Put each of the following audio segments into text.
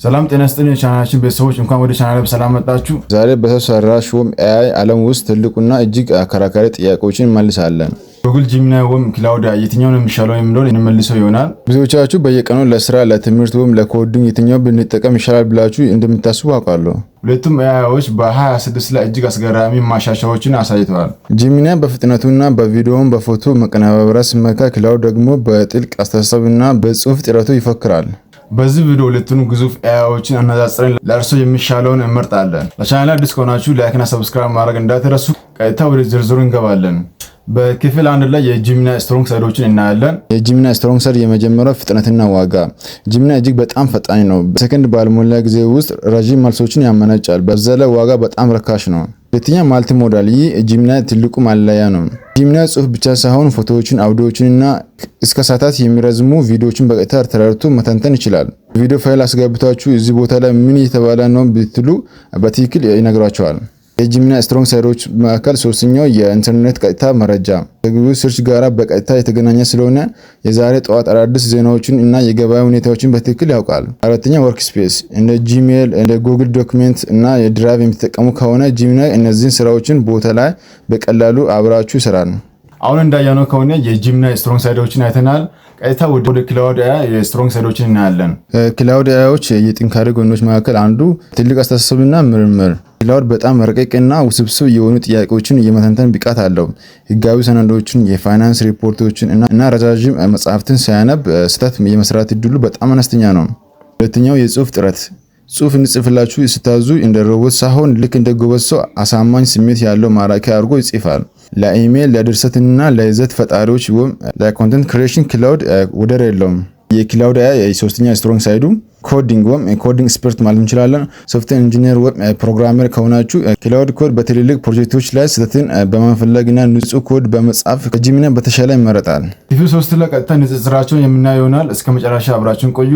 ሰላም ጤና ይስጥልኝ ቻናላችን ቤተሰቦች እንኳን ወደ ቻናሌ በሰላም መጣችሁ። ዛሬ በሰው ሰራሽ AI ዓለም ውስጥ ትልቁና እጅግ አከራካሪ ጥያቄዎችን እንመልሳለን። ጉግል ጂሚናይ ወይም ክላውድ የትኛው ነው የሚሻለው የሚለውን እንመልሰው ይሆናል። ብዙዎቻችሁ በየቀኑ ለስራ ለትምህርት ወይም ለኮዲንግ የትኛው ብንጠቀም ይሻላል ብላችሁ እንደምታስቡ አውቃለሁ። ሁለቱም AIዎች በ2026 ላይ እጅግ አስገራሚ ማሻሻያዎችን አሳይተዋል። ጂሚናይ በፍጥነቱና በቪዲዮውም በፎቶ መቀነባበሪያ ሲመካ፣ ክላውድ ደግሞ በጥልቅ አስተሳሰብና በጽሁፍ ጥረቱ ይፎክራል። በዚህ ቪዲዮ ሁለቱንም ግዙፍ AIዎችን አነጻጽረን ለእርሶ የሚሻለውን እንመርጣለን። ለቻናሌ አዲስ ከሆናችሁ ላይክና ሰብስክራይብ ማድረግ እንዳትረሱ። ቀጥታ ወደ ዝርዝሩ እንገባለን። በክፍል 1 ላይ የጂሚናይ ስትሮንግ ሳይዶችን እናያለን። የጂሚናይ ስትሮንግ ሳይድ የመጀመሪያው ፍጥነትና ዋጋ። ጂሚናይ እጅግ በጣም ፈጣን ነው። በሰከንድ ባልሞላ ጊዜ ውስጥ ረጅም መልሶችን ያመነጫል። በዛ ላይ ዋጋ በጣም ረካሽ ነው። ሁለተኛ ማልቲ ሞዳል። ይህ ጂሚናይ ትልቁ ማለያ ነው። ጂሚናይ ጽሁፍ ብቻ ሳይሆን ፎቶዎችን፣ አውዲዮዎችንና እስከ ሰዓታት የሚረዝሙ ቪዲዮዎችን በቀጥታ ተረድቶ መተንተን ይችላል። ቪዲዮ ፋይል አስገብታችሁ እዚህ ቦታ ላይ ምን እየተባለ ነው ብትሉ በትክክል ይነግራቸዋል። የጂሚናይ ስትሮንግ ሳይዶች መካከል ሶስተኛው የኢንተርኔት ቀጥታ መረጃ ከጉግል ሰርች ጋር በቀጥታ የተገናኘ ስለሆነ የዛሬ ጠዋት አዳዲስ ዜናዎችን እና የገበያ ሁኔታዎችን በትክክል ያውቃል። አራተኛ ወርክ ስፔስ። እንደ ጂሜል፣ እንደ ጉግል ዶክመንት እና የድራይቭ የሚጠቀሙ ከሆነ ጂሚናይ እነዚህን ስራዎችን ቦታ ላይ በቀላሉ አብራችሁ ይሰራል። አሁን እንዳያነው ከሆነ የጂሚናይ ስትሮንግ ሳይዶችን አይተናል። ቀጥታ ወደ ክላውድ AI የስትሮንግ ሳይዶችን እናያለን። ክላውድ AIዎች የጥንካሬ ጎኖች መካከል አንዱ ትልቅ አስተሳሰብና ምርምር። ክላውድ በጣም ረቂቅና ውስብስብ የሆኑ ጥያቄዎችን የመተንተን ብቃት አለው። ህጋዊ ሰነዶችን፣ የፋይናንስ ሪፖርቶችን እና ረጃጅም መጽሐፍትን ሳያነብ ስህተት የመስራት እድሉ በጣም አነስተኛ ነው። ሁለተኛው የጽሁፍ ጥረት። ጽሁፍ እንጽፍላችሁ ስታዙ እንደ ሮቦት ሳይሆን ልክ እንደ ጎበዝ ሰው አሳማኝ ስሜት ያለው ማራኪ አድርጎ ይጽፋል። ለኢሜል፣ ለድርሰትና ለይዘት ፈጣሪዎች ወይም ለኮንተንት ክሪኤሽን ክላውድ ወደር የለውም። የክላውድ AI የሶስተኛ ስትሮንግ ሳይዱ ኮዲንግ ወይም ኮዲንግ ኤክስፐርት ማለት እንችላለን። ሶፍትዌር ኢንጂነር ወይም ፕሮግራመር ከሆናችሁ ክላውድ ኮድ በትልልቅ ፕሮጀክቶች ላይ ስህተትን በመፈለግና ንጹህ ኮድ በመጻፍ ከጂሚናይ በተሻለ ይመረጣል። ክፍል 3 ላይ ቀጥታ ንጽጽራቸውን የምናየው ይሆናል። እስከ መጨረሻ አብራችሁን ቆዩ።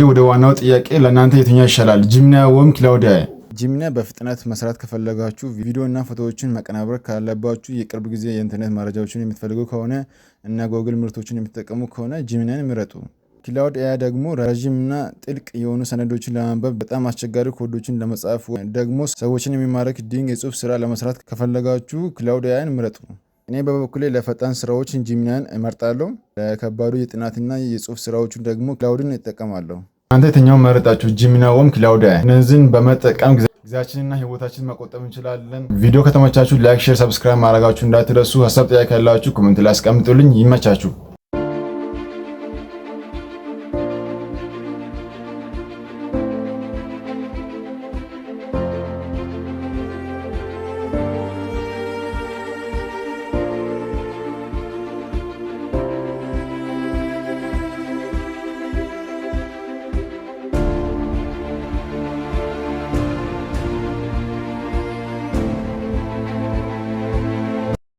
ወደ ዋናው ጥያቄ ለእናንተ የትኛው ይሻላል? ጂሚናይ ወይም ክላውድ ኤአይ? ጂሚናይ በፍጥነት መስራት ከፈለጋችሁ ቪዲዮ እና ፎቶዎችን መቀናበር ካለባችሁ የቅርብ ጊዜ የኢንተርኔት መረጃዎችን የምትፈልጉ ከሆነ እና ጎግል ምርቶችን የምትጠቀሙ ከሆነ ጂሚናይን ምረጡ። ክላውድ ኤአይ ደግሞ ረዥም እና ጥልቅ የሆኑ ሰነዶችን ለማንበብ በጣም አስቸጋሪ ኮዶችን ለመጻፍ ደግሞ ሰዎችን የሚማርክ ድንቅ የጽሁፍ ስራ ለመስራት ከፈለጋችሁ ክላውድ ኤአይን ምረጡ። እኔ በበኩሌ ለፈጣን ስራዎች ጂሚናይን እመርጣለሁ። ለከባዱ የጥናትና የጽሁፍ ስራዎችን ደግሞ ክላውድን እጠቀማለሁ። እናንተ የትኛውን መረጣችሁ? ጂሚናይ ወይም ክላውድ ኤአይ? እነዚህን በመጠቀም ጊዜያችንና ህይወታችን መቆጠብ እንችላለን። ቪዲዮ ከተመቻችሁ ላይክ፣ ሼር፣ ሰብስክራይብ ማድረጋችሁ እንዳትረሱ። ሀሳብ ጥያቄ ካላችሁ ኮሜንት ላይ አስቀምጡልኝ። ይመቻችሁ።